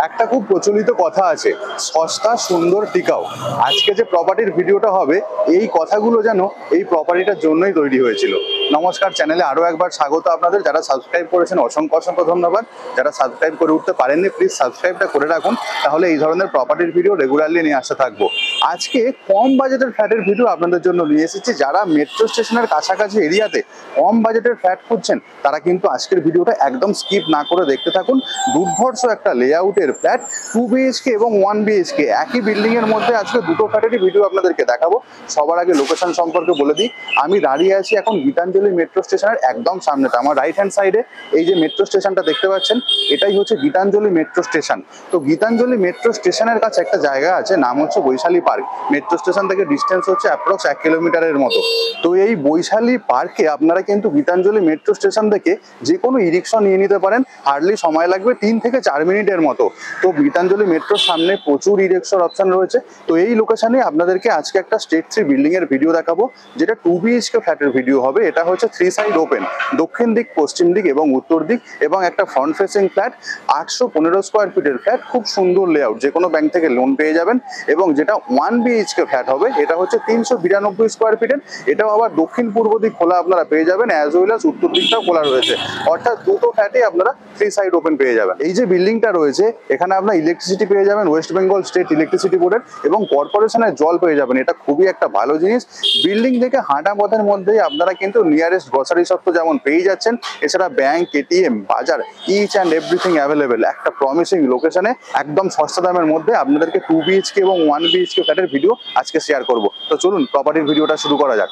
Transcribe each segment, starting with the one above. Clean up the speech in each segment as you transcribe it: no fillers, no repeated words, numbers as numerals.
একটা খুব প্রচলিত কথা আছে, সস্তা সুন্দর টিকাও। আজকে যে প্রপার্টির ভিডিওটা হবে এই কথাগুলো যেন এই প্রপার্টিটার জন্যই তৈরি হয়েছিল। নমস্কার, চ্যানেলে আরো একবার স্বাগত আপনাদের। যারা সাবস্ক্রাইব করেছেন অসংখ্য অসংখ্য ধন্যবাদ। যারা সাবস্ক্রাইব করে উঠতে পারেননি প্লিজ সাবস্ক্রাইবটা করে রাখুন, তাহলে এই ধরনের প্রপার্টির ভিডিও রেগুলারলি নিয়ে আসতে থাকবো। আজকে কম বাজেটের ফ্ল্যাটের ভিডিও আপনাদের জন্য নিয়ে এসেছি। যারা মেট্রো স্টেশনের কাছাকাছি এরিয়াতে কম বাজেটের ফ্ল্যাট খুঁজছেন তারা কিন্তু আজকের ভিডিওটা একদম স্কিপ না করে দেখতে থাকুন। দুর্ধর্ষ একটা লেআউটের ফ্ল্যাট, 2 BHK এবং 1 BHK একই বিল্ডিং এর মধ্যে আজকে দুটো ফ্ল্যাটেরই ভিডিও আপনাদেরকে দেখাবো। সবার আগে লোকেশন সম্পর্কে বলে দিই, আমি দাঁড়িয়ে আছি এখন গীতাঞ্জলি মেট্রো স্টেশনের একদম সামনেটা। আমার রাইট হ্যান্ড সাইডে এই যে মেট্রো স্টেশনটা দেখতে পাচ্ছেন, এটাই হচ্ছে গীতাঞ্জলি মেট্রো স্টেশন। তো গীতাঞ্জলি মেট্রো স্টেশনের কাছে একটা জায়গা আছে, নাম হচ্ছে বৈশালী পার্ক। মেট্রো স্টেশন থেকে ডিস্টেন্স হচ্ছে অ্যাপ্রক্স 1 কিলোমিটারের মতো। তো এই বৈশালী পার্কে আপনারা কিন্তু গীতাঞ্জলি মেট্রো স্টেশন থেকে যে কোনো ই রিক্সা নিয়ে নিতে পারেন। হার্ডলি সময় লাগবে 3 থেকে 4 মিনিটের মতো। তো গীতাঞ্জলি মেট্রোর সামনে প্রচুর ই রিক্সার অপশন রয়েছে। তো এই লোকেশনে আপনাদেরকে আজকে একটা স্টেট 3 বিল্ডিং এর ভিডিও দেখাবো, যেটা 2 BHK ফ্ল্যাটের ভিডিও হবে। এটা হচ্ছে 3 সাইড ওপেন, দক্ষিণ দিক, পশ্চিম দিক এবং উত্তর দিক, এবং একটা ফ্রন্ট ফেসিং ফ্ল্যাট। 815 স্কোয়ার ফিটের ফ্ল্যাট, খুব সুন্দর লেআউট, যে কোনো ব্যাংক থেকে লোন পেয়ে যাবেন। এবং যেটা 1 BHK ফ্ল্যাট হবে এটা হচ্ছে 392 স্কোয়ার ফিটের। এটাও আবার দক্ষিণ পূর্ব দিক খোলা আপনারা পেয়ে যাবেন, অ্যাজ ওয়েল অ্যাজ উত্তর দিকটাও খোলা রয়েছে। অর্থাৎ দুটো ফ্ল্যাটে আপনারা 3 সাইড ওপেন পেয়ে যাবেন। এই যে বিল্ডিংটা রয়েছে এখানে আপনার ইলেকট্রিসিটি পেয়ে যাবেন ওয়েস্ট বেঙ্গল স্টেট ইলেকট্রিসিটি বোর্ডের, এবং কর্পোরেশনের জল পেয়ে যাবেন। এটা খুবই একটা ভালো জিনিস। বিল্ডিং থেকে হাঁটা পথের মধ্যেই আপনারা কিন্তু নিয়ারেস্ট গ্রসারি শপ তো যেমন পেয়ে যাচ্ছেন, এছাড়া ব্যাংক, এটিএম, বাজার, ইচ অ্যান্ড এভরিথিং অ্যাভেলেবেল। একটা প্রমিসিং লোকেশনে একদম সস্তা দামের মধ্যে আপনাদেরকে 2 BHK এবং 1 BHK ফ্ল্যাটের ভিডিও আজকে শেয়ার করব। তো চলুন প্রপার্টির ভিডিওটা শুরু করা যাক।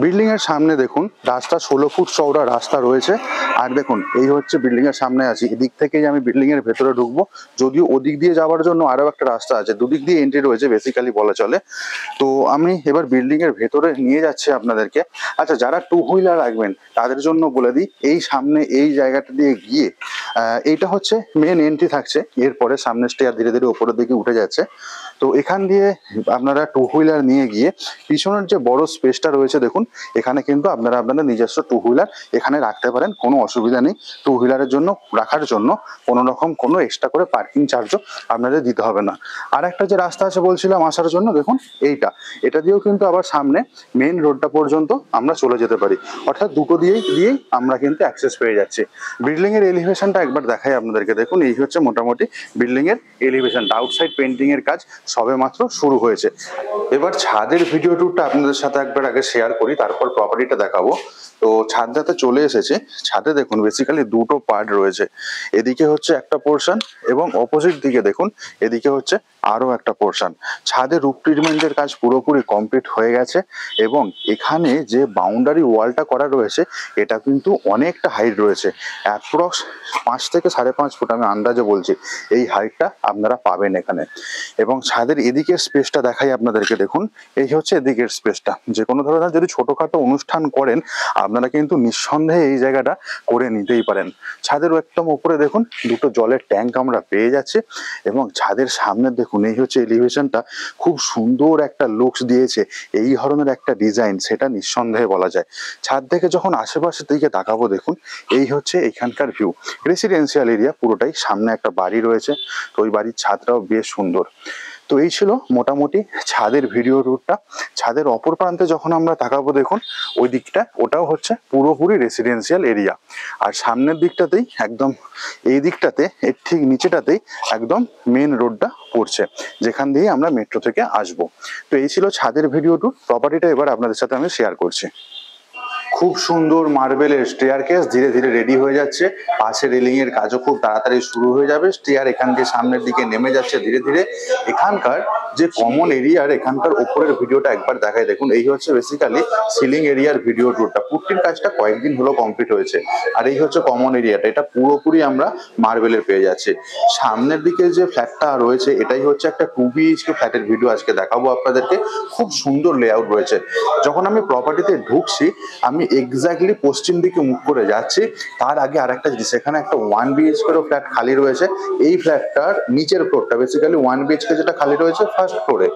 বিল্ডিং এর সামনে দেখুন রাস্তা, 16 ফুট চওড়া রাস্তা রয়েছে। আর দেখুন এই হচ্ছে বিল্ডিং এর সামনে আছি, এদিক থেকেই আমি বিল্ডিং এর ভেতরে ঢুকবো। যদিও ওদিক দিয়ে যাওয়ার জন্য আরো একটা রাস্তা আছে, দুদিক দিয়ে এন্ট্রি রয়েছে বেসিক্যালি বলা চলে। তো আমি এবার বিল্ডিং এর ভেতরে নিয়ে যাচ্ছি আপনাদেরকে। আচ্ছা, যারা 2 হুইলার রাখবেন তাদের জন্য বলে দিই, এই সামনে এই জায়গাটা দিয়ে গিয়ে এইটা হচ্ছে মেন এন্ট্রি থাকছে। এরপরে সামনে স্টেয়ার ধীরে ধীরে উপরের দিকে উঠে যাচ্ছে। তো এখান দিয়ে আপনারা 2 হুইলার নিয়ে গিয়ে পিছনের যে বড় স্পেসটা রয়েছে দেখুন, এখানে কিন্তু আপনারা আপনাদের নিজস্ব 2 হুইলার এখানে রাখতে পারেন, কোনো অসুবিধা নেই। 2 হুইলারের জন্য রাখার জন্য কোনো রকম কোনো এক্সট্রা করে পার্কিং চার্জও আপনাদের দিতে হবে না। আর একটা যে রাস্তা আছে বলছিলাম আসার জন্য, দেখুন এটা দিয়েও কিন্তু আবার সামনে মেইন রোডটা পর্যন্ত আমরা চলে যেতে পারি। অর্থাৎ দুটো দিয়েই আমরা কিন্তু অ্যাক্সেস পেয়ে যাচ্ছি। বিল্ডিং এর এলিভেশনটা একবার দেখাই আপনাদেরকে। দেখুন এই হচ্ছে মোটামুটি বিল্ডিং এর এলিভেশনটা। আউটসাইড পেন্টিং এর কাজ সবে মাত্র শুরু হয়েছে। এবার ছাদের ভিডিও টুরটা আপনাদের সাথে একবার আগে শেয়ার করি, তারপর প্রপার্টিটা দেখাবো। তো ছাদটাতে চলে এসেছে। ছাদে দেখুন বেসিক্যালি দুটো পার্ট রয়েছে। এদিকে হচ্ছে একটা পোর্শন এবং অপোজিট দিকে দেখুন এদিকে হচ্ছে আরো একটা পোর্শন। ছাদে রুফ ট্রিটমেন্টের কাজ পুরোপুরি কমপ্লিট হয়ে গেছে, এবং এখানে যে বাউন্ডারি ওয়ালটা করা রয়েছে এটা কিন্তু অনেকটা হাইট রয়েছে, অ্যাপ্রক্স 5 থেকে 5.5 ফুট আমি আন্দাজে বলছি এই হাইটটা আপনারা পাবেন এখানে। এবং ছাদের এদিকের স্পেসটা দেখাই আপনাদেরকে। দেখুন এই হচ্ছে এদিকের স্পেসটা। যে কোনো ধরনের যদি ছোটখাটো অনুষ্ঠান করেন আপনারা কিন্তু নিঃসন্দেহে এই জায়গাটা করে নিতেই পারেন। ছাদের একদম উপরে দেখুন দুটো জলের ট্যাঙ্ক আমরা পেয়ে যাচ্ছি, এবং ছাদের সামনে দেখুন এই হচ্ছে এলিভেশনটা। খুব সুন্দর একটা লুকস দিয়েছে এই ধরনের একটা ডিজাইন, সেটা নিঃসন্দেহে বলা যায়। ছাদ থেকে যখন আশেপাশের দিকে তাকাবো দেখুন এই হচ্ছে এখানকার ভিউ। রেসিডেন্সিয়াল এরিয়া পুরোটাই, সামনে একটা বাড়ি রয়েছে, তো ওই বাড়ির ছাদটাও বেশ সুন্দর। তো এই ছিল মোটামুটি ছাদের ভিডিও টুরটা। ছাদের অপর প্রান্তে যখন আমরা তাকাবো দেখুন ওই দিকটা, ওটাও হচ্ছে পুরোপুরি রেসিডেন্সিয়াল এরিয়া। আর সামনের দিকটাতেই একদম এই দিকটাতে এর ঠিক নিচেটাতেই একদম মেন রোডটা পড়ছে, যেখান দিয়ে আমরা মেট্রো থেকে আসবো। তো এই ছিল ছাদের ভিডিও টুর। প্রপার্টিটা এবার আপনাদের সাথে আমি শেয়ার করছি। খুব সুন্দর মার্বেলের স্টেয়ারকেস ধীরে ধীরে রেডি হয়ে যাচ্ছে। পাশে রেলিং এর কাজও খুব তাড়াতাড়ি শুরু হয়ে যাবে। স্টেয়ার এখান দিয়ে সামনের দিকে নেমে যাচ্ছে ধীরে ধীরে। এখানকার যে কমন এরিয়ার এখানকার উপরের ভিডিওটা একবার দেখাই। দেখুন এই হচ্ছে বেসিক্যালি সিলিং এরিয়ার ভিডিও টুরটা। পুট্টির কাজটা কয়েকদিন হলো কমপ্লিট হয়েছে। আর এই হচ্ছে কমন এরিয়াটা, এটা পুরোপুরি আমরা মার্বেলের পেয়ে যাচ্ছি। সামনের দিকে যে ফ্ল্যাটটা রয়েছে এটাই হচ্ছে একটা 2 BHK ফ্ল্যাটের ভিডিও আজকে দেখাবো আপনাদেরকে। খুব সুন্দর লেআউট রয়েছে। যখন আমি প্রপার্টিতে ঢুকছি আমি এক্স্যাক্টলি পশ্চিম দিকে মুখ করে যাচ্ছি। তার আগে আরেকটা জিনিস, এখানে একটা 1 BHK ফ্ল্যাট খালি রয়েছে। এই ফ্ল্যাটটার নিচের ফ্লোরটা বেসিক্যালি 1 BHK যেটা খালি রয়েছে ফার্স্ট ফ্লোরে,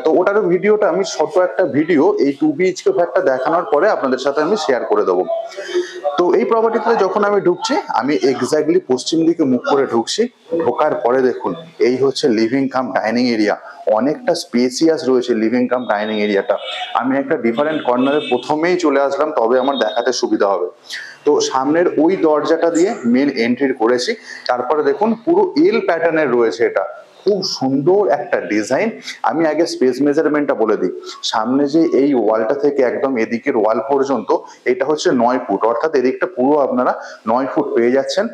তো ওটারও ভিডিওটা আমি ছোট একটা ভিডিও এই 2 BHK ফ্ল্যাটটা দেখানোর পরে আপনাদের সাথে আমি শেয়ার করে দেবো। তো এই প্রপার্টিতে যখন আমি ঢুকছি, আমি এক্স্যাক্টলি পশ্চিম দিকে মুখ করে ঢুকছি। ঢোকার পরে দেখুন এই হচ্ছে লিভিং কাম ডাইনিং এরিয়া। অনেকটা স্পেসিয়াস রয়েছে লিভিং কাম ডাইনিং এরিয়াটা। আমি একটা ডিফারেন্ট কর্নারে প্রথমেই চলে আসলাম, তবে আমার দেখাতে সুবিধা হবে। তো সামনের ওই দরজাটা দিয়ে মেন এন্ট্রি করেছি। তারপরে দেখুন পুরো এল প্যাটার্নের রয়েছে, এটা খুব সুন্দর একটা ডিজাইন। আমি আগে স্পেস মেজারমেন্টটা বলে দিই। সামনে যে এই ওয়ালটা থেকে একদম এদিকের ওয়াল পর্যন্ত এটা হচ্ছে 9 ফুট, অর্থাৎ এদিকটা পুরো আপনারা 9 ফুট পেয়ে যাচ্ছেন।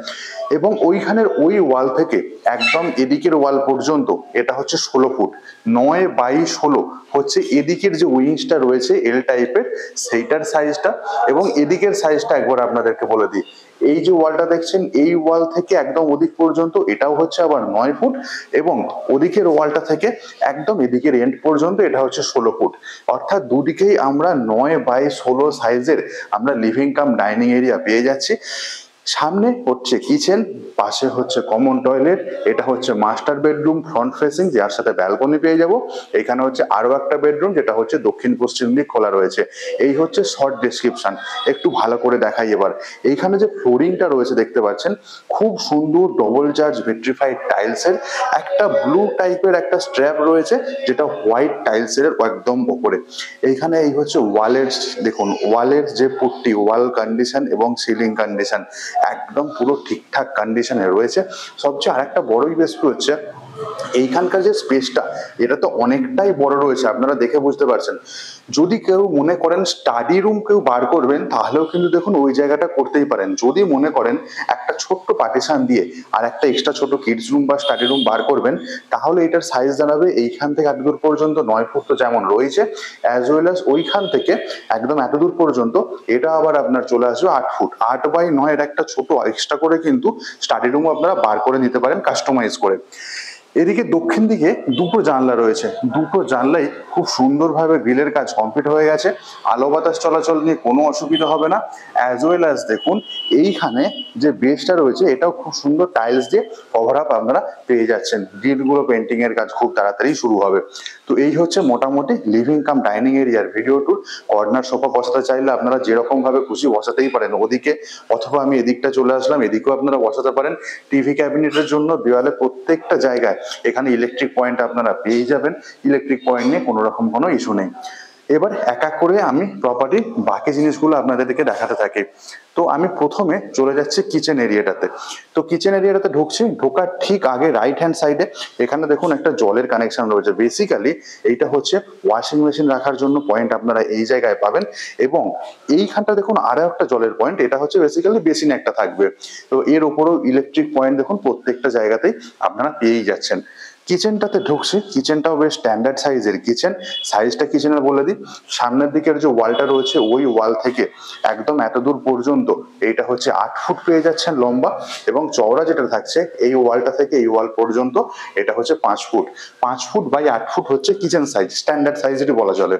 এবং ওইখানের ওই ওয়াল থেকে একদম এদিকের ওয়াল পর্যন্ত এটা হচ্ছে 16 ফুট। 9/16 হচ্ছে এদিকের যে উইংসটা রয়েছে এল টাইপের, সেইটার সাইজটা। এবং এদিকের সাইজটা একবার আপনাদেরকে বলে দিই। এই যে ওয়ালটা দেখছেন, এই ওয়াল থেকে একদম ওদিক পর্যন্ত এটাও হচ্ছে আবার 9 ফুট, এবং ওদিকের ওয়ালটা থেকে একদম এদিকের এন্ড পর্যন্ত এটা হচ্ছে 16 ফুট। অর্থাৎ দুদিকেই আমরা 9/16 সাইজের আমরা লিভিং কাম ডাইনিং এরিয়া পেয়ে যাচ্ছি। সামনে হচ্ছে কিচেন, পাশে হচ্ছে কমন টয়লেট, এটা হচ্ছে মাস্টার বেডরুম ফ্রন্ট ফেসিং, যার সাথে ব্যালকনি পেয়ে যাব। এখানে হচ্ছে আরো একটা বেডরুম যেটা হচ্ছে দক্ষিণ পশ্চিম দিক খোলা রয়েছে। এই হচ্ছে শর্ট ডেসক্রিপশন। একটু ভালো করে দেখাই এবার। এইখানে যে ফ্লোরিংটা রয়েছে দেখতে পাচ্ছেন, খুব সুন্দর ডবল চার্জ ভিট্রিফাইড টাইলসের একটা ব্লু টাইপের একটা স্ট্র্যাপ রয়েছে, যেটা হোয়াইট টাইলসের একদম উপরে। এইখানে এই হচ্ছে ওয়ালের, দেখুন ওয়ালের যে পুট্টি, ওয়াল কন্ডিশন এবং সিলিং কন্ডিশন একদম পুরো ঠিকঠাক কন্ডিশনে রয়েছে। সবচেয়ে আরেকটা বড় ইউএসপি হচ্ছে এইখানকার যে স্পেসটা, এটা তো অনেকটাই বড় রয়েছে, আপনারা দেখে বুঝতে পারছেন। যদি কেউ মনে করেন স্টাডি রুম কেউ বার করবেন, তাহলেও কিন্তু দেখুন ওই জায়গাটা করতেই পারেন। যদি মনে করেন একটা ছোট্ট পার্টিশন দিয়ে আর একটা এক্সট্রা ছোট কিডস রুম বা স্টাডি রুম বার করবেন, তাহলে এটার সাইজ দাঁড়াবে এইখান থেকে এতদূর পর্যন্ত 9 ফুট তো যেমন রয়েছে, অ্যাজ ওয়েল অ্যাজ ওইখান থেকে একদম এতদূর পর্যন্ত এটা আবার আপনার চলে আসবে 8 ফুট। 8/9 এর একটা ছোট এক্সট্রা করে কিন্তু স্টাডি রুম আপনারা বার করে নিতে পারেন কাস্টমাইজ করে। এদিকে দক্ষিণ দিকে দুটো জানলা রয়েছে। দুটো জানলাই খুব সুন্দরভাবে গ্রিলের কাজ কমপ্লিট হয়ে গেছে। আলো বাতাস চলাচল নিয়ে কোনো অসুবিধা হবে না। অ্যাজ ওয়েল অ্যাজ দেখুন এইখানে যে বেসটা রয়েছে, এটাও খুব সুন্দর টাইলস দিয়ে কভার আপ আপনারা পেয়ে যাচ্ছেন। গ্রিলগুলো পেন্টিং এর কাজ খুব তাড়াতাড়ি শুরু হবে। তো এই হচ্ছে মোটামুটি লিভিং কাম ডাইনিং এরিয়ার ভিডিও ট্যুর। কর্নার সোফা বসাতে চাইলে আপনারা যেরকম ভাবে খুশি বসাতেই পারেন ওদিকে, অথবা আমি এদিকটা চলে আসলাম, এদিকেও আপনারা বসাতে পারেন। টিভি ক্যাবিনেটের জন্য দেওয়ালে প্রত্যেকটা জায়গায় এখানে ইলেকট্রিক পয়েন্ট আপনারা পেয়ে যাবেন। ইলেকট্রিক পয়েন্ট নিয়ে কোনো রকম কোনো ইস্যু নেই। এবার এক এক করে আমি প্রপার্টির বাকি জিনিসগুলো আপনাদেরকে দেখাতে থাকি। তো আমি প্রথমে চলে যাচ্ছি কিচেন এরিয়াটাতে। তো কিচেন এরিয়াটাতে ঢুকছি, ঢোকার ঠিক আগে রাইট হ্যান্ড সাইডে এখানে দেখুন একটা জলের কানেকশন রয়েছে। বেসিক্যালি এইটা হচ্ছে ওয়াশিং মেশিন রাখার জন্য পয়েন্ট আপনারা এই জায়গায় পাবেন। এবং এইখানটা দেখুন আরো একটা জলের পয়েন্ট, এটা হচ্ছে বেসিক্যালি বেসিন একটা থাকবে। তো এর উপরেও ইলেকট্রিক পয়েন্ট দেখুন প্রত্যেকটা জায়গাতেই আপনারা পেয়েই যাচ্ছেন। কিচেনটাতে ঢুকছি, কিচেনটাও বেশ স্ট্যান্ডার্ড সাইজের কিচেন। সাইজটা কিচেনের বলে দিই, সামনের দিকের যে ওয়ালটা রয়েছে ওই ওয়াল থেকে একদম এত দূর পর্যন্ত এইটা হচ্ছে 8 ফুট পেয়ে যাচ্ছেন লম্বা, এবং চওড়া যেটা থাকছে এই ওয়ালটা থেকে এই ওয়াল পর্যন্ত এটা হচ্ছে 5 ফুট। 5 ফুট বাই 8 ফুট হচ্ছে কিচেন সাইজ, স্ট্যান্ডার্ড সাইজেরই বলা চলে।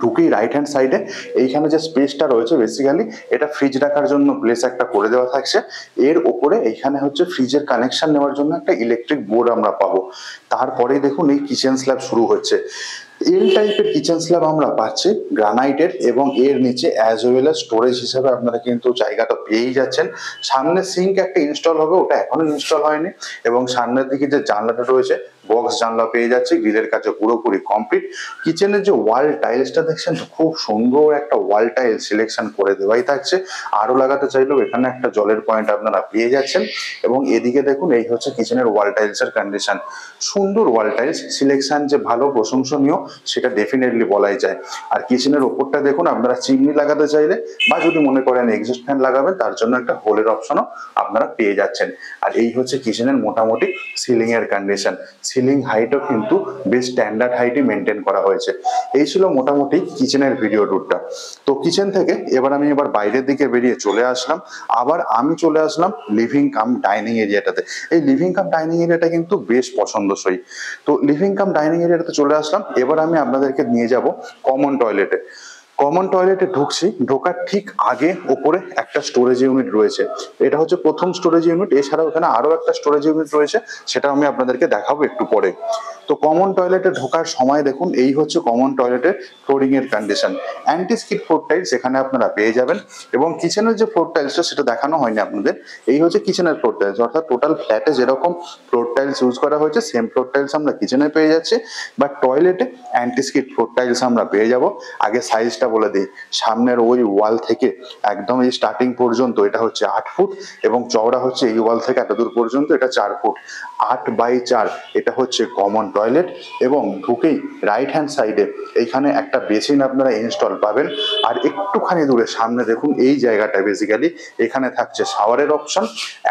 ঢুকেই রাইট হ্যান্ড সাইডে এইখানে যে স্পেসটা রয়েছে, বেসিক্যালি এটা ফ্রিজ রাখার জন্য প্লেস একটা করে দেওয়া থাকছে। এর উপরে এইখানে হচ্ছে ফ্রিজের কানেকশন নেওয়ার জন্য একটা ইলেকট্রিক বোর্ড আমরা পাবো। তারপরে দেখুন এই কিচেন স্ল্যাব শুরু হচ্ছে। এল টাইপের কিচেন স্ল্যাব আমরা পাচ্ছি গ্রানাইটের, এবং এর নিচে অ্যাজ ওয়েল এজ স্টোরেজ হিসেবে আপনারা কিন্তু জায়গাটা পেয়েই যাচ্ছেন। সামনে সিঙ্ক একটা ইনস্টল হবে, ওটা এখনো ইনস্টল হয়নি। এবং সামনের দিকে যে জানলাটা রয়েছে বক্স জানলা পেয়ে যাচ্ছে, গ্রিলের কাছে পুরোপুরি কমপ্লিট। কিচেনের যে ওয়াল টাইলসটা দেখছেন, খুব সুন্দর একটা ওয়াল টাইল সিলেকশন করে দেওয়াই থাকছে। আরো লাগাতে চাইলেও এখানে একটা জলের পয়েন্ট আপনারা পেয়ে যাচ্ছেন। এবং এদিকে দেখুন এই হচ্ছে কিচেনের ওয়াল টাইলসের কন্ডিশন। সুন্দর ওয়াল টাইলস সিলেকশন যে ভালো প্রশংসনীয় সেটা ডেফিনেটলি বলাই যায়। আর কিচেনের ওপরটা দেখুন, আপনারা চিমনি লাগাতে চাইলে বা যদি মনে করেন এক্সস্ট ফ্যান লাগাবেন, তার জন্য একটা হোলের অপশনও আপনারা পেয়ে যাচ্ছেন। আর এই হচ্ছে কিচেনের মোটামুটি সিলিং এর কন্ডিশন। সিলিং হাইটও কিন্তু বেশ স্ট্যান্ডার্ড হাইটই মেনটেন করা হয়েছে। এই ছিল মোটামুটি কিচেনের ভিডিও ট্যুরটা। তো কিচেন থেকে আমি বাইরের দিকে বেরিয়ে চলে আসলাম। আবার আমি চলে আসলাম লিভিং কাম ডাইনিং এরিয়াটাতে। এই লিভিং কাম ডাইনিং এরিয়াটা কিন্তু বেশ পছন্দসই। তো লিভিং কাম ডাইনিং এরিয়াটাতে চলে আসলাম। এবার আমি আপনাদেরকে নিয়ে যাব কমন টয়লেটে। কমন টয়লেটে ঢুকছি, ঢোকার ঠিক আগে ওপরে একটা স্টোরেজ ইউনিট রয়েছে। এটা হচ্ছে প্রথম স্টোরেজ ইউনিট। এছাড়াও এখানে আরো একটা স্টোরেজ ইউনিট রয়েছে, সেটা আমি আপনাদেরকে দেখাবো একটু পরে। তো কমন টয়লেটে ঢোকার সময় দেখুন, এই হচ্ছে কমন টয়লেটের ফ্লোরিং এর condition. Anti skid floor tiles এখানে আপনারা পেয়ে যাবেন, এবং কিচেনের যে ফ্লোর টাইলসটা সেটা দেখানো হয়নি আপনাদের। এই হচ্ছে কিচেনের ফ্লোর টাইলস, অর্থাৎ টোটাল ফ্ল্যাটে যেরকম ফ্লোর টাইলস ইউজ করা হয়েছে সেম ফ্লোর টাইলস আমরা কিচেনে পেয়ে যাচ্ছি, বাট টয়লেটে অ্যান্টি স্কিড ফ্লোর টাইলস আমরা পেয়ে যাব। আগে সাইজটা বলে দিই, সামনের ওই ওয়াল থেকে একদম এই স্টার্টিং পর্যন্ত এটা হচ্ছে 8 ফুট, এবং চওড়া হচ্ছে এই ওয়াল থেকে এতদূর পর্যন্ত এটা 4 ফুট। 8x4 এটা হচ্ছে কমন টয়লেট, এবং ঢুকেই রাইট হ্যান্ড সাইডে এইখানে একটা বেসিন আপনারা ইনস্টল পাবেন। আর একটুখানি দূরে সামনে দেখুন, এই জায়গাটা বেসিক্যালি এখানে থাকছে শাওয়ারের অপশন।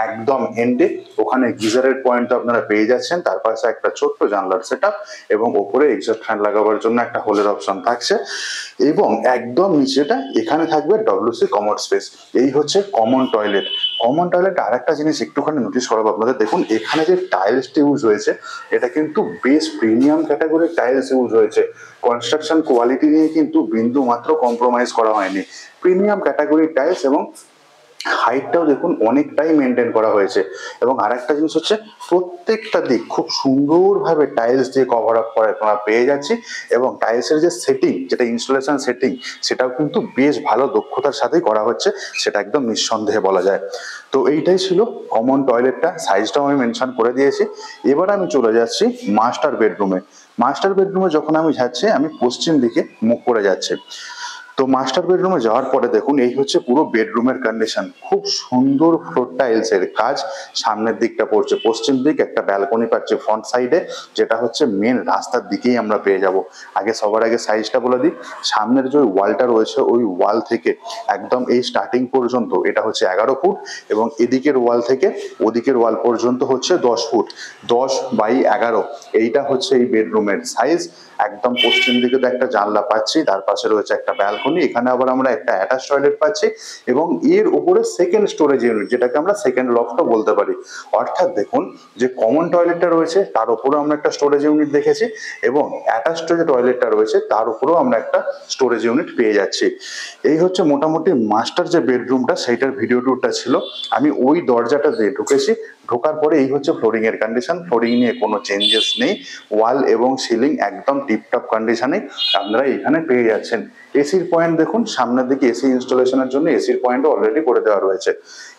একদম এন্ডে ওখানে গিজারের পয়েন্ট আপনারা পেয়ে যাচ্ছেন, তার পাশে একটা ছোট্ট জানলার সেটআপ, এবং উপরে এক্সস্ট ফ্যান লাগাবার জন্য একটা হোলের অপশন থাকছে, এবং একদম নিচেটা এখানে থাকবে ডব্লিউসি কমোড স্পেস। এই হচ্ছে কমন টয়লেট। কমন টয়লেট আর একটা জিনিস একটুখানি নোটিস করাবো আপনাদের, দেখুন এখানে যে টাইলসটি ইউজ হয়েছে এটা কিন্তু বেশ প্রিমিয়াম ক্যাটাগরির টাইলস ইউজ হয়েছে। কনস্ট্রাকশন কোয়ালিটি নিয়ে কিন্তু বিন্দু মাত্র কম্প্রোমাইজ করা হয়নি। প্রিমিয়াম ক্যাটাগরির টাইলস, এবং হাইটটাও দেখুন অনেকটাই মেনটেন করা হয়েছে। এবং আরেকটা জিনিস হচ্ছে, প্রত্যেকটা দিক খুব সুন্দরভাবে টাইলস দিয়ে কভার আপ করে তোমরা পেয়ে যাচ্ছি, এবং টাইলসের যে সেটিং, যেটা ইনস্টলেশন সেটিং, সেটাও কিন্তু বেশ ভালো দক্ষতার সাথেই করা হচ্ছে, সেটা একদম নিঃসন্দেহে বলা যায়। তো এইটাই ছিল কমন টয়লেটটা, সাইজটাও আমি মেনশন করে দিয়েছি। এবার আমি চলে যাচ্ছি মাস্টার বেডরুমে। মাস্টার বেডরুমে যখন আমি যাচ্ছি, আমি পশ্চিম দিকে মুখ করে যাচ্ছি। তো মাস্টার বেডরুমে যাওয়ার পরে দেখুন, এই হচ্ছে পুরো বেডরুমের কন্ডিশন। খুব সুন্দর ফ্লোর টাইলস এর কাজ। সামনের দিকটা পড়ছে পশ্চিম দিক, একটা ব্যালকনি পাচ্ছে ফ্রন্ট সাইডে, যেটা হচ্ছে মেন রাস্তার দিকেই আমরা পেয়ে যাব। সবার আগে সাইজটা বলে দিই, সামনের যে ওয়ালটা রয়েছে ওই ওয়াল থেকে একদম এই স্টার্টিং পর্যন্ত এটা হচ্ছে 11 ফুট, এবং এদিকের ওয়াল থেকে ওদিকের ওয়াল পর্যন্ত হচ্ছে 10 ফুট। 10x11 এইটা হচ্ছে এই বেডরুমের সাইজ। একদম পশ্চিম দিকে তো একটা জানলা পাচ্ছি, তার পাশে রয়েছে একটা ব্যালকনি, এখানে আবার আমরা একটা অ্যাটাচ টয়লেট পাচ্ছি, এবং এর উপরে সেকেন্ড স্টোরেজ ইউনিট, যেটাকে আমরা সেকেন্ড লফটও বলতে পারি। অর্থাৎ দেখুন, যে কমন টয়লেটটা রয়েছে তার উপরেও আমরা একটা স্টোরেজ ইউনিট দেখেছি, এবং অ্যাটাচ যে টয়লেটটা রয়েছে তার উপরেও আমরা একটা স্টোরেজ ইউনিট পেয়ে যাচ্ছি। এই হচ্ছে মোটামুটি মাস্টার যে বেডরুমটা, সেইটার ভিডিও টুরটা ছিল। আমি ওই দরজাটা দিয়ে ঢুকেছি, ঢোকার পরে এই হচ্ছে ফ্লোরিং এর কন্ডিশন। ফ্লোরিং নিয়ে কোনো চেঞ্জেস নেই, ওয়াল এবং সিলিং একদম টিপটপ কন্ডিশনে আপনারা এখানে পেয়ে যাচ্ছেন। এসির পয়েন্ট দেখুন, সামনের দিকে এসি ইনস্টলেশনের জন্য এসির পয়েন্টও অলরেডি করে দেওয়া রয়েছে।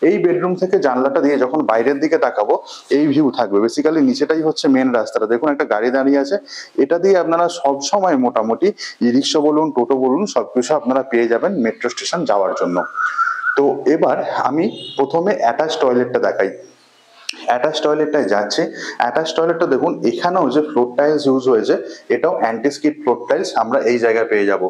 এই বেডরুম থেকে জানলাটা দিয়ে যখন বাইরের দিকে তাকাবো, এই ভিউ থাকবে। বেসিক্যালি নিচেটাই হচ্ছে মেন রাস্তাটা, দেখুন একটা গাড়ি দাঁড়িয়ে আছে, এটা দিয়ে আপনারা সব সময় মোটামুটি ই রিক্সা বলুন, টোটো বলুন, সবকিছু আপনারা পেয়ে যাবেন মেট্রো স্টেশন যাওয়ার জন্য। তো এবার আমি প্রথমে অ্যাটাচ টয়লেটটা দেখাই। অ্যাটাচ টয়লেটটায় যাচ্ছে। অ্যাটাচ টয়লেটটা দেখুন, এখানেও যে ফ্লোর টাইলস ইউজ হয়েছে এটাও অ্যান্টি স্কিড ফ্লোর টাইলস আমরা এই জায়গায় পেয়ে যাব।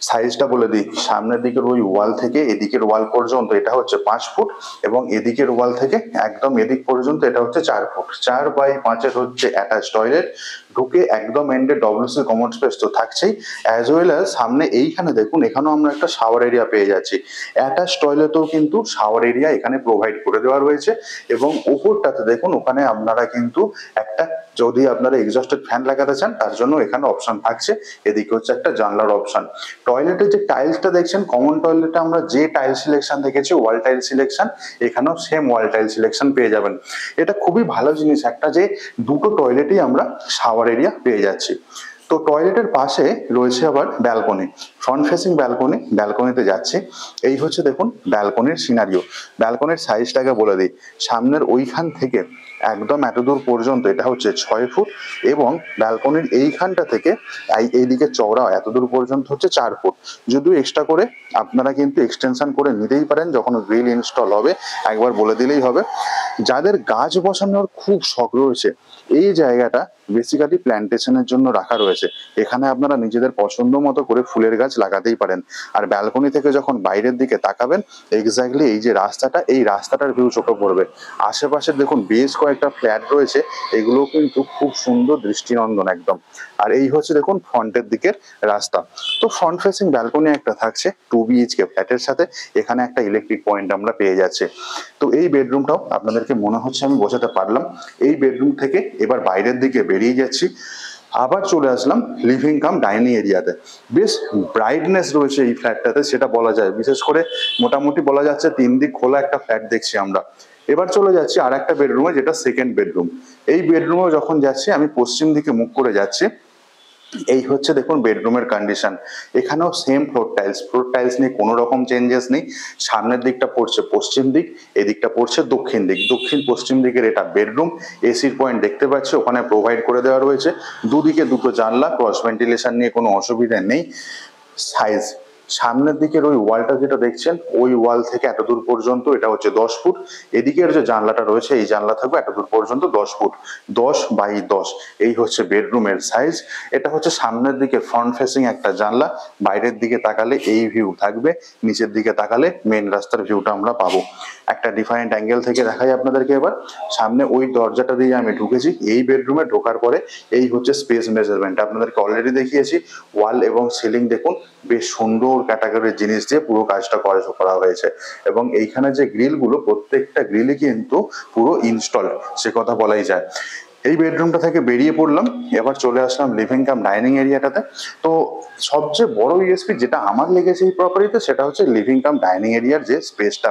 সাইজটা বলে দিই, সামনের দিকের ওই ওয়াল থেকে এদিকের ওয়াল পর্যন্ত এটা হচ্ছে 5 ফুট, এবং এদিকের ওয়াল থেকে একদম এদিক পর্যন্ত এটা হচ্ছে 4 ফুট। 4x5 হচ্ছে অ্যাটাচ টয়লেট। ঢুকে একদম এন্ডে ডব্লিউসি কমন স্পেস তো থাকছেই, অ্যাজ ওয়েল অ্যাজ সামনে এইখানে দেখুন, এখানেও আমরা একটা শাওয়ার এরিয়া পেয়ে যাচ্ছি। অ্যাটাচ টয়লেটেও কিন্তু শাওয়ার এরিয়া এখানে প্রোভাইড করে দেওয়া রয়েছে, এবং উপরটাতে দেখুন, ওখানে আপনারা কিন্তু একটা, যদি আপনারা এক্সস্টেড ফ্যান লাগাতে চান তার জন্য এখানে অপশন থাকছে। এদিকে হচ্ছে একটা জানলার অপশন। টয়লেটের যে টাইলসটা দেখছেন, কমন টয়লেটে আমরা যে টাইল সিলেকশন দেখেছি ওয়াল টাইল সিলেকশন, এখানেও সেম ওয়াল টাইল সিলেকশন পেয়ে যাবেন। এটা খুবই ভালো জিনিস একটা, যে দুটো টয়লেটই আমরা শাওয়ার এরিয়া পেয়ে যাচ্ছি। তো টয়লেটের পাশে রয়েছে আবার ব্যালকনি, ফ্রন্ট ফেসিং ব্যালকনি। ব্যালকনিতে যাচ্ছি, এই হচ্ছে দেখুন ব্যালকনির সিনারিও। ব্যালকনির সাইজটাকে বলে দিই, সামনের ওইখান থেকে একদম এতদূর পর্যন্ত এটা হচ্ছে 6 ফুট, এবং ব্যালকনির এইখানটা থেকে এইদিকে চওড়া এতদূর পর্যন্ত হচ্ছে 4 ফুট। যদিও এক্সট্রা করে আপনারা কিন্তু এক্সটেনশন করে নিতেই পারেন, যখন গ্রিল ইনস্টল হবে একবার বলে দিলেই হবে। যাদের গাছ বসানোর খুব শখ রয়েছে, এই জায়গাটা বেসিক্যালি প্ল্যান্টেশনের জন্য রাখা রয়েছে। এখানে আপনারা নিজেদের পছন্দ মতো করে ফুলের গাছ লাগাতেই পারেন। আর ব্যালকনি থেকে যখন বাইরের দিকে তাকাবেন, এক্স্যাক্টলি এই যে রাস্তাটা, এই রাস্তাটার ভিউ চোখে পড়বে। আশেপাশে দেখুন বেশ কয়েকটা ফ্ল্যাট রয়েছে, এগুলো কিন্তু খুব সুন্দর দৃষ্টিনন্দন একদম। আর এই হচ্ছে দেখুন ফ্রন্টের দিকের রাস্তা। তো ফ্রন্ট ফেসিং ব্যালকনি একটা থাকছে 2 BHK ফ্ল্যাটের সাথে, এখানে একটা ইলেকট্রিক পয়েন্ট আমরা পেয়ে যাচ্ছি। তো এই বেডরুমটাও আপনাদেরকে মনে হচ্ছে আমি বোঝাতে পারলাম। এই বেডরুম থেকে এবার বাইরের দিকে বেরিয়ে যাচ্ছি। আবার চলে আসলাম লিভিং কাম ডাইনিং এরিয়াতে। বেশ ব্রাইটনেস রয়েছে এই ফ্ল্যাটটাতে, সেটা বলা যায়। বিশেষ করে মোটামুটি বলা যাচ্ছে 3 দিক খোলা একটা ফ্ল্যাট দেখছি আমরা। এবার চলে যাচ্ছি আর একটা বেডরুমে, যেটা সেকেন্ড বেডরুম। এই বেডরুমে যখন যাচ্ছি আমি পশ্চিম দিকে মুখ করে যাচ্ছি। এই হচ্ছে দেখুন বেডরুমের কন্ডিশন। এখানেও সেম ফ্লোর টাইলস নিয়ে কোনো রকম চেঞ্জেস নেই। সামনের দিকটা পড়ছে পশ্চিম দিক, এদিকটা পড়ছে দক্ষিণ দিক। দক্ষিণ পশ্চিম দিকের এটা বেডরুম। এসির পয়েন্ট দেখতে পাচ্ছি ওখানে প্রোভাইড করে দেওয়া রয়েছে। দুদিকে দুটো জানলা, ক্রস ভেন্টিলেশন নিয়ে কোনো অসুবিধা নেই। সাইজ, সামনের দিকের ওই ওয়ালটা যেটা দেখছেন, ওই ওয়াল থেকে এতদূর পর্যন্ত এটা হচ্ছে 10 ফুট। এদিকের যে জানলাটা রয়েছে, এই জানলা থাকবে এতদূর পর্যন্ত 10 ফুট। 10 বাই 10 এই হচ্ছে বেডরুমের সাইজ। এটা হচ্ছে সামনের দিকে ফ্রন্ট ফেসিং একটা জানলা। বাইরের দিকে তাকালে এই ভিউ থাকবে, নিচের দিকে তাকালে মেন রাস্তার ভিউটা আমরা পাবো। একটা ডিফারেন্ট অ্যাঙ্গেল থেকে দেখাই আপনাদেরকে। এবার সামনে ওই দরজাটা দিয়ে আমি ঢুকেছি। এই বেডরুমে ঢোকার পরে এই হচ্ছে স্পেস মেজারমেন্ট, আপনাদেরকে অলরেডি দেখিয়েছি। ওয়াল এবং সিলিং দেখুন, বেশ সুন্দর ক্যাটাগরির জিনিস দিয়ে পুরো কাজটা করা হয়েছে। এবং এইখানে যে গ্রিলগুলো, প্রত্যেকটা গ্রিলই কিন্তু পুরো ইনস্টলড, সে কথা বলাই যায়। এই বেডরুমটা থেকে বেরিয়ে পড়লাম, এবার চলে আসলাম লিভিং কাম ডাইনিং এরিয়াটাতে। তো সবচেয়ে বড় ইউএসপি যেটা আমার লেগেছে এই প্রপার্টিতে, সেটা হচ্ছে লিভিং কাম ডাইনিং এরিয়ার যে স্পেসটা,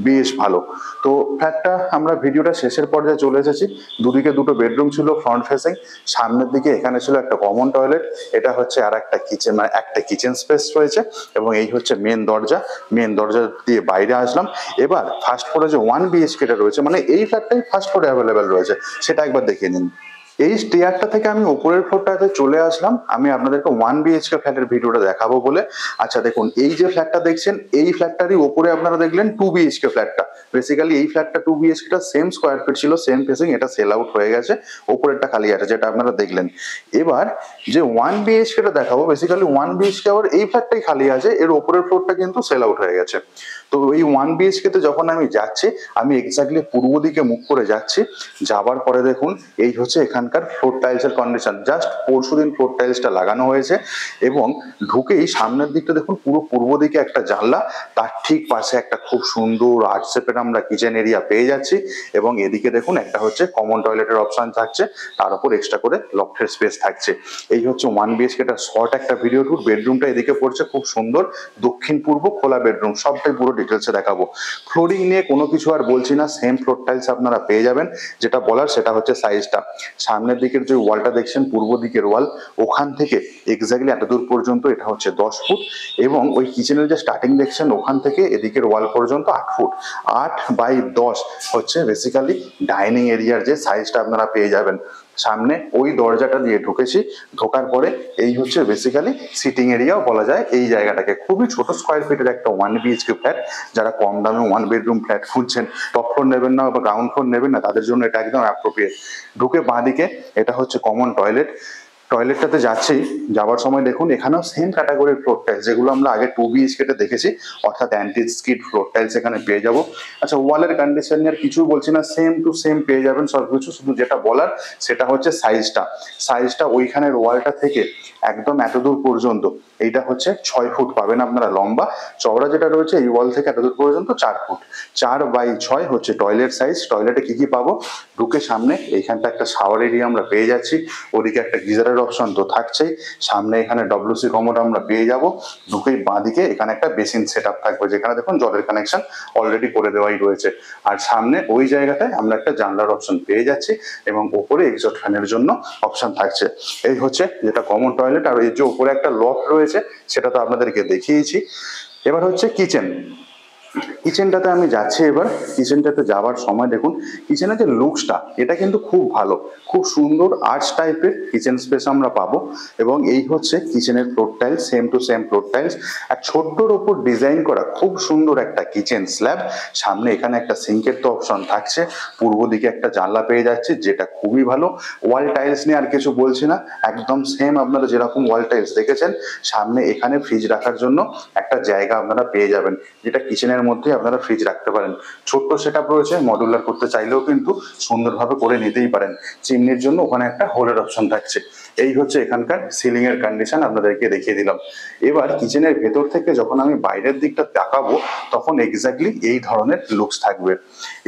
বেশ ভালো। তো ফ্ল্যাটটা আমরা ভিডিওটা শেষের পর্যায়ে চলে এসেছি। দুদিকে দুটো বেডরুম ছিল ফ্রন্ট ফেসিং। সামনের দিকে এখানে ছিল একটা কমন টয়লেট, এটা হচ্ছে আর একটা কিচেন, মানে একটা কিচেন স্পেস রয়েছে। এবং এই হচ্ছে মেন দরজা। মেন দরজা দিয়ে বাইরে আসলাম। এবার ফার্স্ট ফ্লোরে যে 1 বিএইচকেটা রয়েছে, মানে এই ফ্ল্যাটটাই ফার্স্ট ফ্লোরে অ্যাভেলেবেল রয়েছে, সেটা একবার দেখে নিন। এই স্টেয়ারটা থেকে আমি উপরের ফ্লোরটাতে চলে আসলাম, আমি আপনাদেরকে 1 বিএইচকে ফ্ল্যাটের ভিডিওটা দেখাবো বলে। আচ্ছা দেখুন, এই যে ফ্ল্যাটটা দেখছেন, এই ফ্ল্যাটটারই উপরে আপনারা দেখলেন 2 বিএইচকে ফ্ল্যাটটা। বেসিক্যালি এই ফ্ল্যাটটা 2 বিএইচকেটা সেম স্কোয়ার ফিট ছিল, সেম ফেসিং, এটা সেল আউট হয়ে গেছে। উপরেরটা খালি আছে, যেটা আপনারা দেখলেন। এবার যে 1 বিএইচকেটা দেখাবো, বেসিক্যালি 1 বিএইচকে আবার এই ফ্ল্যাটটাই খালি আছে, এর উপরের ফ্লোরটা কিন্তু সেল আউট হয়ে গেছে। তো এই 1 বিএইচকে তে যখন আমি যাচ্ছি, আমি এক্স্যাক্টলি পূর্ব দিকে মুখ করে যাচ্ছি। যাবার পরে দেখুন, এই হচ্ছে এখানকার ফ্লোর টাইলসের কন্ডিশন। জাস্ট পরশুদিন ফ্লোর টাইলসটা লাগানো হয়েছে। এবং ঢুকেই সামনের দিকটা দেখুন, পুরো পূর্ব দিকে একটা জানলা, তার ঠিক পাশে একটা খুব সুন্দর আর্ট শেপের আমরা কিচেন এরিয়া পেয়ে যাচ্ছি। এবং এদিকে দেখুন একটা হচ্ছে কমন টয়লেটের অপশন থাকছে, তার উপর এক্সট্রা করে লফটের স্পেস থাকছে। এই হচ্ছে 1 বিএইচকে টা শর্ট একটা ভিডিও ট্যুর। বেডরুমটা এদিকে পড়ছে, খুব সুন্দর দক্ষিণ পূর্ব খোলা বেডরুম, সবটাই পুরো ডিটেলসে দেখাবো। ফ্লোরিং নিয়ে কোনো কিছু আর বলছি না, সেম ফ্লোর টাইলস আপনারা পেয়ে যাবেন। যেটা বলার সেটা হচ্ছে সাইজটা। সামনের দিকের যে ওয়ালটা দেখছেন, পূর্ব দিকের ওয়াল, ওখান থেকে এক্স্যাক্টলি এত দূর পর্যন্ত এটা হচ্ছে 10 ফুট। এবং ওই কিচেনের যে স্টার্টিং দেখছেন, ওখান থেকে এদিকের ওয়াল পর্যন্ত 8 ফুট। 8 বাই 10 হচ্ছে বেসিক্যালি ডাইনিং এরিয়ার যে সাইজটা আপনারা পেয়ে যাবেন। সামনে ওই দরজাটা দিয়ে ঢুকেছি, ঢোকার পরে এই হচ্ছে বেসিক্যালি সিটিং এরিয়াও বলা যায় এই জায়গাটাকে। খুবই ছোট স্কোয়ার ফিটের একটা 1 বিএইচকে ফ্ল্যাট। যারা কম দামে 1 বেডরুম ফ্ল্যাট খুঁজছেন, টপ ফ্লোর নেবেন না বা গ্রাউন্ড ফ্লোর নেবেন না, তাদের জন্য এটা একদম অ্যাপ্রোপ্রিয়েট। ঢুকে বাঁদিকে এটা হচ্ছে কমন টয়লেট। টয়লেটটাতে যাচ্ছি, যাওয়ার সময় দেখুন এখানেও সেম ক্যাটাগরির ফ্লোর টাইলস, যেগুলো আমরা আগে 2 বিএইচকে তে দেখেছি, অর্থাৎ অ্যান্টি স্কিড ফ্লোর টাইলস এখানে পেয়ে যাবো। আচ্ছা, ওয়ালের কন্ডিশন নিয়ে আর কিছু বলছি না, সেম টু সেম পেয়ে যাবেন সবকিছু। শুধু যেটা বলার সেটা হচ্ছে সাইজটা ওইখানের ওয়ালটা থেকে একদম এতদূর পর্যন্ত, এইটা হচ্ছে 6 ফুট পাবেন আপনারা লম্বা। চওড়া যেটা রয়েছে এই ওয়াল থেকে এতদূর পর্যন্ত 4 ফুট। 4 বাই 6 হচ্ছে টয়লেট সাইজ। টয়লেটে কি কি পাবো, ঢুকে সামনে এইখানটা একটা শাওয়ার এরিয়া আমরা পেয়ে যাচ্ছি, ওদিকে একটা গিজারের অপশন তো থাকছেই। সামনে এখানে ডব্লিউসি কমোড আমরা পেয়ে যাব। ঢুকেই বাঁদিকে এখানে একটা বেসিন সেট আপ থাকবে, যেখানে দেখুন জলের কানেকশন অলরেডি করে দেওয়াই রয়েছে। আর সামনে ওই জায়গাটায় আমরা একটা জানলার অপশন পেয়ে যাচ্ছি, এবং ওপরে এক্সস্ট ফ্যানের জন্য অপশন থাকছে। এই হচ্ছে যেটা কমন টয়লেট। আর এই যে উপরে একটা লক রয়েছে, সেটা তো আপনাদেরকে দেখিয়েছি। এবার হচ্ছে কিচেনটাতে আমি যাচ্ছি। এবার কিচেনটাতে যাওয়ার সময় দেখুন, কিচেনের যে লুকসটা, এটা কিন্তু খুব ভালো, খুব সুন্দর আর্টস টাইপের কিচেন স্পেস আমরা পাবো। এবং এই হচ্ছে কিচেনের floor tiles, same to same floor tiles. আর ছোট্টর ওপর ডিজাইন করা খুব সুন্দর একটা কিচেন স্ল্যাব। সামনে এখানে একটা সিঙ্কের তো অপশন থাকছে। পূর্ব দিকে একটা জানলা পেয়ে যাচ্ছে, যেটা খুবই ভালো। ওয়াল টাইলস নিয়ে আর কিছু বলছি না, একদম সেম আপনারা যেরকম ওয়াল টাইলস দেখেছেন। সামনে এখানে ফ্রিজ রাখার জন্য একটা জায়গা আপনারা পেয়ে যাবেন, যেটা কিচেনের মধ্যে আপনারা ফ্রিজ রাখতে পারেন। ছোট্ট সেটআপ রয়েছে, মডুলার করতে চাইলেও কিন্তু সুন্দরভাবে করে নিতেই পারেন। চিমনির জন্য ওখানে একটা হোলের অপশন থাকছে। এই হচ্ছে এখানকার সিলিং এর কন্ডিশন, আপনাদেরকে দেখিয়ে দিলাম। এবার কিচেনের ভেতর থেকে যখন আমি বাইরের দিকটা তাকাবো তখন এক্স্যাক্টলি এই ধরনের লুকস থাকবে।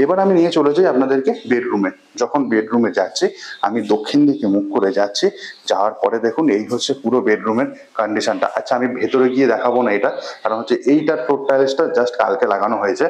এবার আমি নিয়ে চলে যাই আপনাদেরকে বেডরুমে। যখন বেডরুমে যাচ্ছি আমি দক্ষিণ দিকে মুখ করে যাচ্ছি, যাওয়ার পরে দেখুন এই হচ্ছে পুরো বেডরুমের কন্ডিশনটা। আচ্ছা আমি ভেতরে গিয়ে দেখাবো না এটা, কারণ হচ্ছে এইটার ফ্লোর টাইলসটা জাস্ট কালকে লাগানো হয়েছে।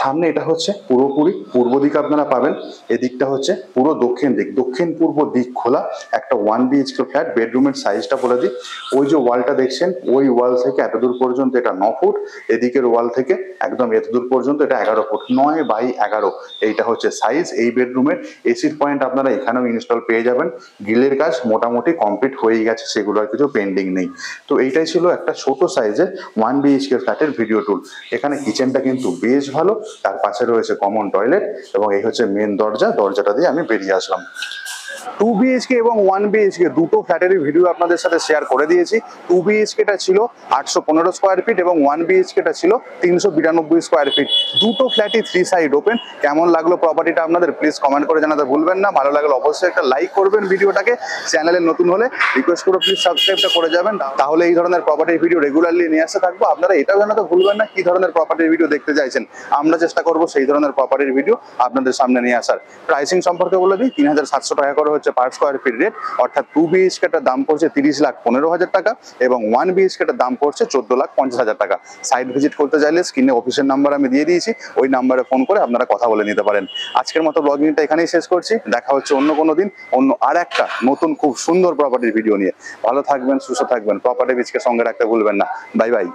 সামনে এটা হচ্ছে পুরোপুরি পূর্ব দিক আপনারা পাবেন, এদিকটা হচ্ছে পুরো দক্ষিণ দিক, দক্ষিণ পূর্ব দিক খোলা একটা 1 BHK ফ্ল্যাট। বেডরুমের সাইজটা বলে দিই, ওই যে ওয়ালটা দেখছেন ওই ওয়াল থেকে এতদূর পর্যন্ত এটা 9 ফুট, এদিকের ওয়াল থেকে একদম এতদূর পর্যন্ত এটা 11 ফুট, 9x11 এইটা হচ্ছে সাইজ এই বেডরুমের। এসির পয়েন্ট আপনারা এখানেও ইনস্টল পেয়ে যাবেন। গ্রিলের কাজ মোটামুটি কমপ্লিট হয়ে গেছে, সেগুলো আর কিছু পেন্ডিং নেই। তো এইটাই ছিল একটা ছোট সাইজের 1 BHK ফ্ল্যাটের ভিডিও টুর। এখানে কিচেনটা কিন্তু বেশ ভালো, তার পাশে রয়েছে কমন টয়লেট এবং এই হচ্ছে মেন দরজা, দরজাটা দিয়ে আমি বেরিয়ে আসলাম। 2 BHK এবং 1 BHK দুটো ফ্ল্যাটেরই ভিডিও আপনাদের সাথে শেয়ার করে দিয়েছি। 2 BHKটা ছিল 815 স্কোয়ার ফিট এবং 1 BHKটা ছিল 392 স্কোয়ার ফিট। দুটো ফ্ল্যাটই 3 সাইড ওপেন। কেমন লাগলো প্রপার্টিটা আপনাদের প্লিজ কমেন্ট করে জানাতে ভুলবেন না। ভালো লাগলে অবশ্যই একটা লাইক করবেন ভিডিওটাকে। চ্যানেলে নতুন হলে রিকোয়েস্ট করে প্লিজ সাবস্ক্রাইবটা করে যাবেন, তাহলে এই ধরনের প্রপার্টির ভিডিও রেগুলারলি নিয়ে আসতে থাকবো। আপনারা এটাও জানাতে ভুলবেন না কি ধরনের প্রপার্টির ভিডিও দেখতে চাইছেন, আমরা চেষ্টা করবো সেই ধরনের প্রপার্টির ভিডিও আপনাদের সামনে নিয়ে আসার। প্রাইসিং সম্পর্কে বলে দিই, 3700 টাকা করে হচ্ছে পার স্কোয়ার ফিট রেট, অর্থাৎ 2 BHKটার দাম পড়ছে 30,15,000 টাকা এবং 1 BHKটার দাম পড়ছে 14,50,000 টাকা। সাইট ভিজিট করতে চাইলে স্ক্রিনে অফিসের নাম্বার আমি দিয়ে দিয়েছি, ওই নাম্বারে ফোন করে আপনারা কথা বলে নিতে পারেন। আজকের মতো ব্লগিংটা এখানেই শেষ করছি, দেখা হচ্ছে অন্য কোনো দিন অন্য আর একটা নতুন খুব সুন্দর প্রপার্টির ভিডিও নিয়ে। ভালো থাকবেন, সুস্থ থাকবেন, প্রপার্টি বিচকে সঙ্গে রাখতে ভুলবেন না। Bye bye.